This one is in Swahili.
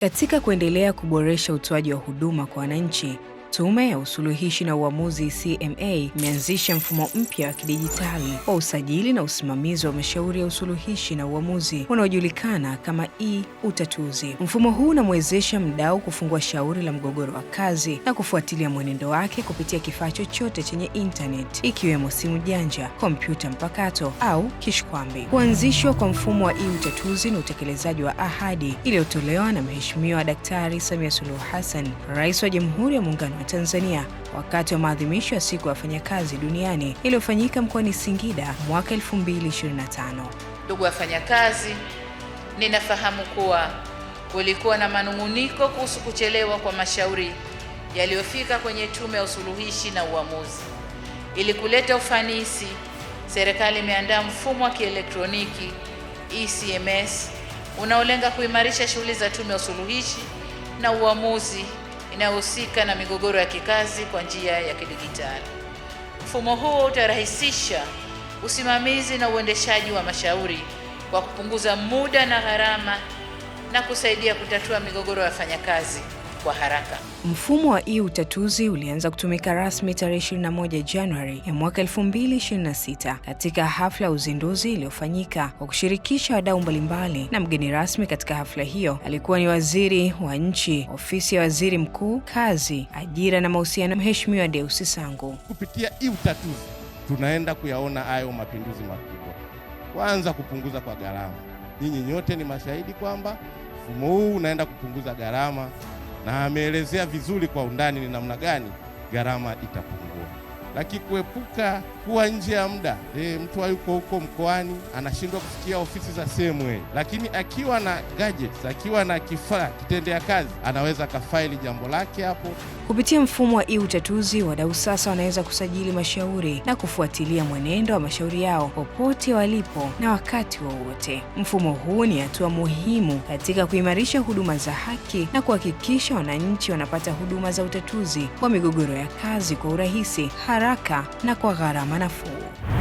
Katika kuendelea kuboresha utoaji wa huduma kwa wananchi, Tume ya Usuluhishi na Uamuzi CMA imeanzisha mfumo mpya wa kidijitali wa usajili na usimamizi wa mashauri ya usuluhishi na uamuzi unaojulikana kama e-Utatuzi. Mfumo huu unamwezesha mdau kufungua shauri la mgogoro wa kazi na kufuatilia mwenendo wake kupitia kifaa chochote chenye internet, ikiwemo simu janja, kompyuta mpakato au kishkwambi. Kuanzishwa kwa mfumo wa e-Utatuzi ni utekelezaji wa ahadi iliyotolewa na Mheshimiwa Daktari Samia Suluhu Hassan, Rais wa Jamhuri ya Muungano wa Tanzania, wakati wa maadhimisho ya Siku ya Wafanyakazi Duniani iliyofanyika mkoani Singida mwaka 2025. Ndugu wafanyakazi, ninafahamu kuwa kulikuwa na manung'uniko kuhusu kuchelewa kwa mashauri yaliyofika kwenye Tume ya Usuluhishi na Uamuzi. Ili kuleta ufanisi, serikali imeandaa mfumo wa kielektroniki eCMS unaolenga kuimarisha shughuli za Tume ya Usuluhishi na Uamuzi inayohusika na migogoro ya kikazi kwa njia ya kidijitali. Mfumo huo utarahisisha usimamizi na uendeshaji wa mashauri kwa kupunguza muda na gharama na kusaidia kutatua migogoro ya wafanyakazi kwa haraka. Mfumo wa e-Utatuzi ulianza kutumika rasmi tarehe 21 Januari ya mwaka 2026 katika hafla ya uzinduzi iliyofanyika kwa kushirikisha wadau mbalimbali, na mgeni rasmi katika hafla hiyo alikuwa ni Waziri wa Nchi, Ofisi ya Waziri Mkuu, Kazi, Ajira na Mahusiano, Mheshimiwa Deusi Sangu. Kupitia e-Utatuzi tunaenda kuyaona hayo mapinduzi makubwa. Kwanza, kupunguza kwa gharama. Nyinyi nyote ni mashahidi kwamba mfumo huu unaenda kupunguza gharama, na ameelezea vizuri kwa undani ni namna gani gharama itapungua. Lakini kuepuka kuwa nje ya muda, mtu yuko huko mkoani anashindwa kufikia ofisi za CMA, lakini akiwa na gadgets, akiwa na kifaa kitendea kazi, anaweza kafaili jambo lake hapo. Kupitia mfumo wa e-Utatuzi, wadau sasa wanaweza kusajili mashauri na kufuatilia mwenendo wa mashauri yao popote walipo na wakati wowote. Mfumo huu ni hatua muhimu katika kuimarisha huduma za haki na kuhakikisha wananchi wanapata huduma za utatuzi wa migogoro ya kazi kwa urahisi, haraka na kwa gharama nafuu.